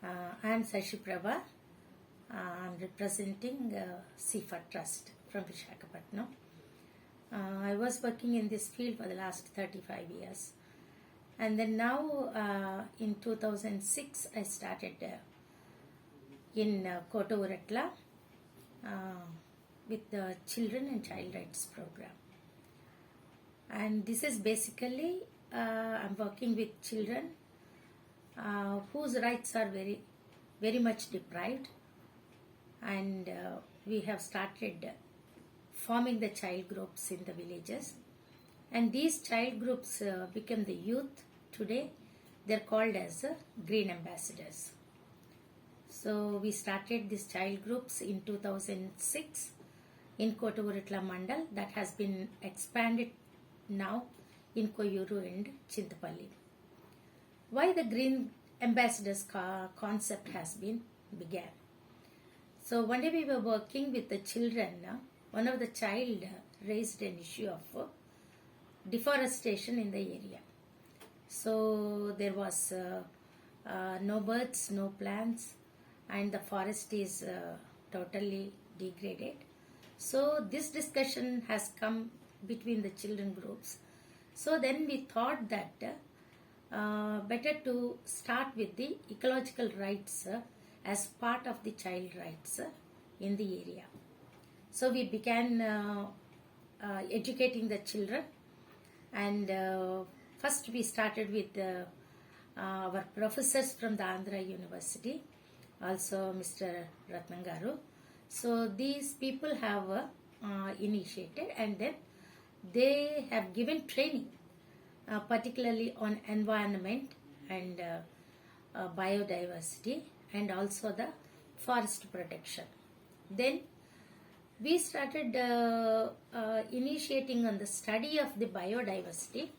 I am Sasi Prabha. I am representing CeFHA Trust from Visakhapatnam. I was working in this field for the last 35 years. And then now in 2006 I started in Kottavuratla with the Children and Child Rights Program. And this is basically I'm working with children whose rights are very much deprived, and we have started forming the child groups in the villages, and these child groups become the youth. Today they're called as green ambassadors. So we started these child groups in 2006 in Kottavuratla Mandal. That has been expanded now in Koyuru and Chintapalli. Why the green ambassadors concept has been began. So one day we were working with the children. One of the child raised an issue of deforestation in the area. So there was no birds, no plants, and the forest is totally degraded. So this discussion has come between the children groups. So then we thought that better to start with the ecological rights as part of the child rights in the area. So we began educating the children, and first we started with our professors from the Andhra University, also Mr. Ratnangaru. So these people have initiated, and then they have given training particularly on environment and biodiversity, and also the forest protection. Then we started initiating on the study of the biodiversity.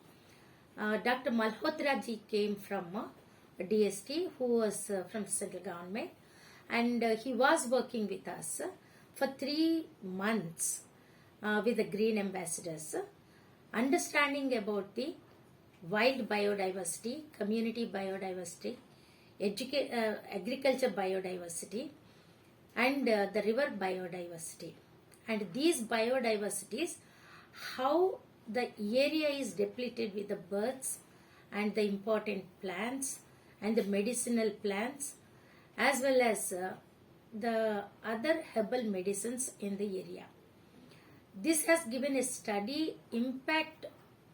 Dr. Malhotra ji came from DST, who was from the central government, and he was working with us for 3 months with the green ambassadors, understanding about the wild biodiversity, community biodiversity, agriculture biodiversity, and the river biodiversity. And these biodiversities, how the area is depleted with the birds and the important plants and the medicinal plants, as well as the other herbal medicines in the area. This has given a steady impact,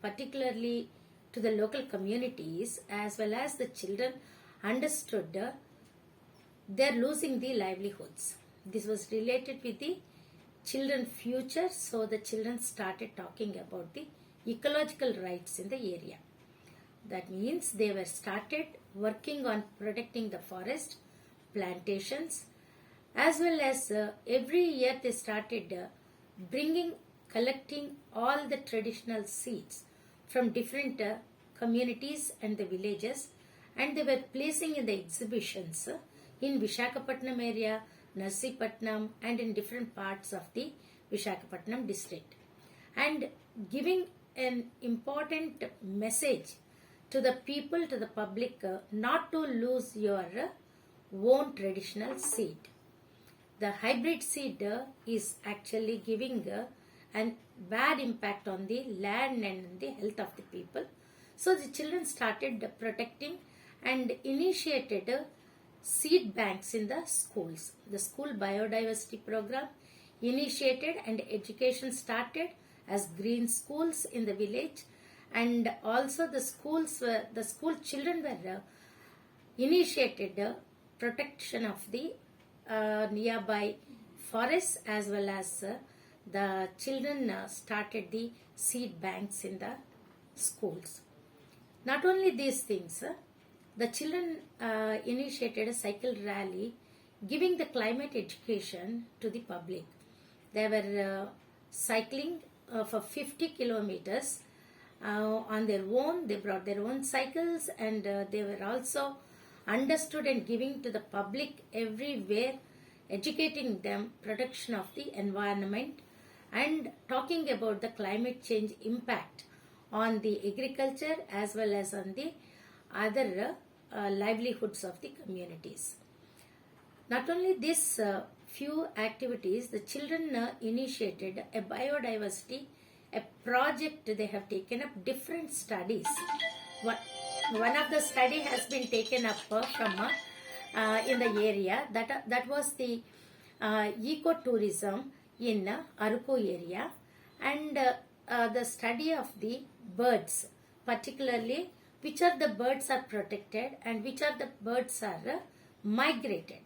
particularly to the local communities, as well as the children understood they're losing the livelihoods. This was related with the children future, so the children started talking about the ecological rights in the area. That means they were started working on protecting the forest, plantations, as well as every year they started collecting all the traditional seeds from different communities and the villages, and they were placing in the exhibitions in Visakhapatnam area, Narsipatnam, and in different parts of the Visakhapatnam district, and giving an important message to the people, to the public, not to lose your own traditional seed. The hybrid seed is actually giving a bad impact on the land and the health of the people. So the children started protecting and initiated seed banks in the schools. The school biodiversity program initiated, and education started as green schools in the village, and also the school children were initiated protection of the nearby forests, as well as the children started the seed banks in the schools. Not only these things, the children initiated a cycle rally giving the climate education to the public. They were cycling for 50 kilometers on their own. They brought their own cycles, and they were also understood and giving to the public everywhere, educating them protection of the environment and talking about the climate change impact on the agriculture as well as on the other livelihoods of the communities. Not only this few activities, the children initiated a biodiversity, a project. They have taken up different studies. One of the study has been taken up from in the area that was the ecotourism in Aruku area, and the study of the birds, particularly which are the birds are protected and which are the birds are migrated,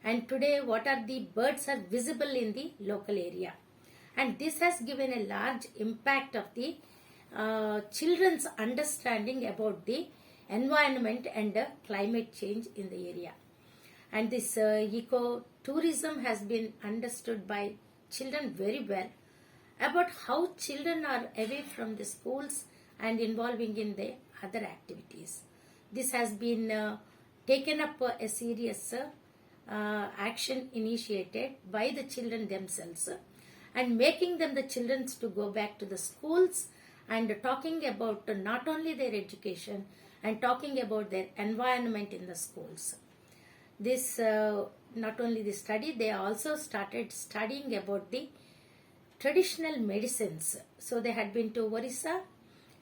and today what are the birds are visible in the local area. And this has given a large impact of the children's understanding about the environment and climate change in the area. And this eco-tourism has been understood by children very well about how children are away from the schools and involving in the other activities. This has been taken up a serious action initiated by the children themselves, and making them the children to go back to the schools and talking about not only their education and talking about their environment in the schools. This not only the study, they also started studying about the traditional medicines. So they had been to Orissa,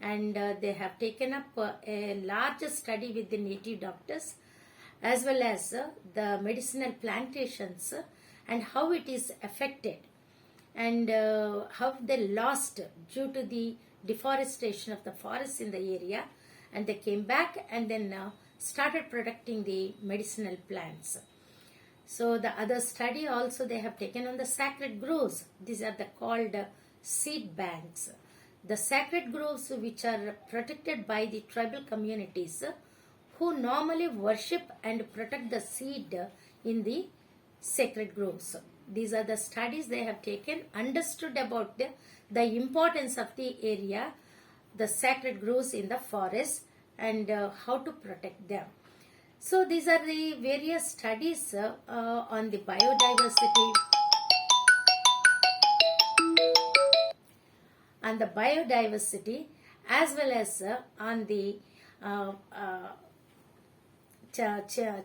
and they have taken up a larger study with the native doctors as well as the medicinal plantations and how it is affected, and how they lost due to the deforestation of the forests in the area, and they came back and then started protecting the medicinal plants. So the other study also they have taken on the sacred groves. These are called seed banks. The sacred groves which are protected by the tribal communities who normally worship and protect the seed in the sacred groves. These are the studies they have taken, understood about the importance of the area, the sacred groves in the forest, and how to protect them. So these are the various studies on the biodiversity as well as on the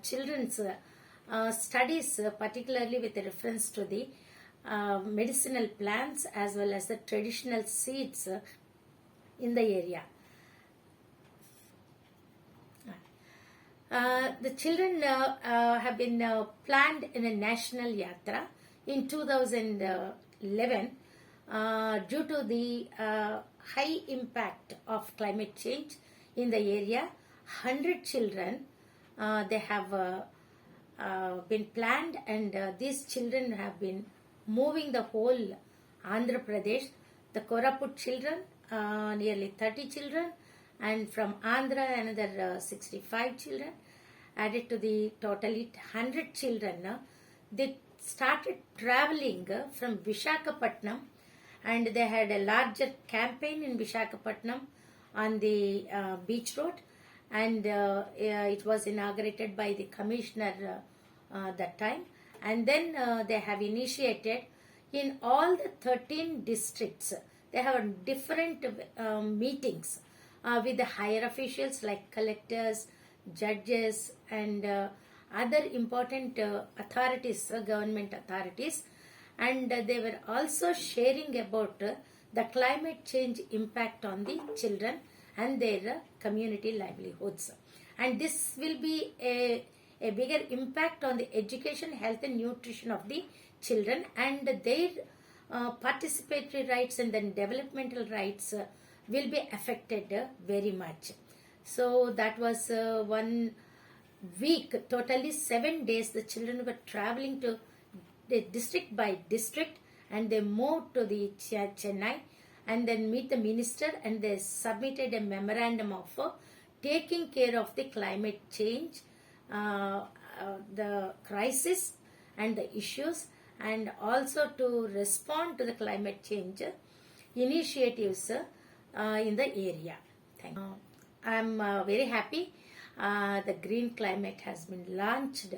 children's studies, particularly with reference to the medicinal plants as well as the traditional seeds in the area. The children have been planned in a national yatra in 2011 due to the high impact of climate change in the area. 100 children they have been planned, and these children have been moving the whole Andhra Pradesh. The Koraput children, nearly 30 children, and from Andhra another 65 children, added to the totally 100 children. They started traveling from Visakhapatnam, and they had a larger campaign in Visakhapatnam on the beach road, and it was inaugurated by the commissioner that time. And then they have initiated in all the 13 districts. They have different meetings with the higher officials like collectors, judges, and other important authorities, government authorities, and they were also sharing about the climate change impact on the children and their community livelihoods. And this will be a bigger impact on the education, health and nutrition of the children, and their participatory rights and then developmental rights will be affected very much. So that was 1 week, totally 7 days the children were traveling to the district by district, and they moved to the Chennai and then meet the minister, and they submitted a memorandum of taking care of the climate change, the crisis and the issues, and also to respond to the climate change initiatives in the area. Thank you. I am very happy. The green climate has been launched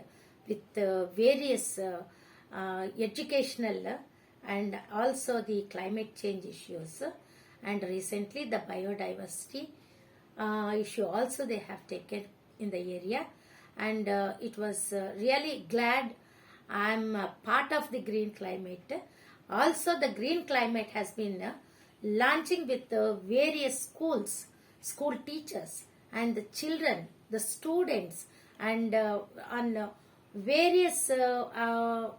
with various educational and also the climate change issues, and recently the biodiversity issue also they have taken in the area, and it was really glad I'm part of the green climate. Also, the green climate has been launching with various schools, school teachers, and the children, the students, and on various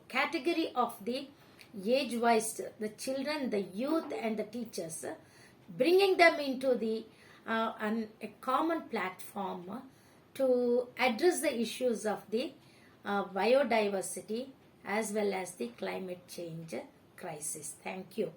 category of the age-wise, the children, the youth, and the teachers, bringing them into the a common platform to address the issues of the biodiversity as well as the climate change crisis. Thank you.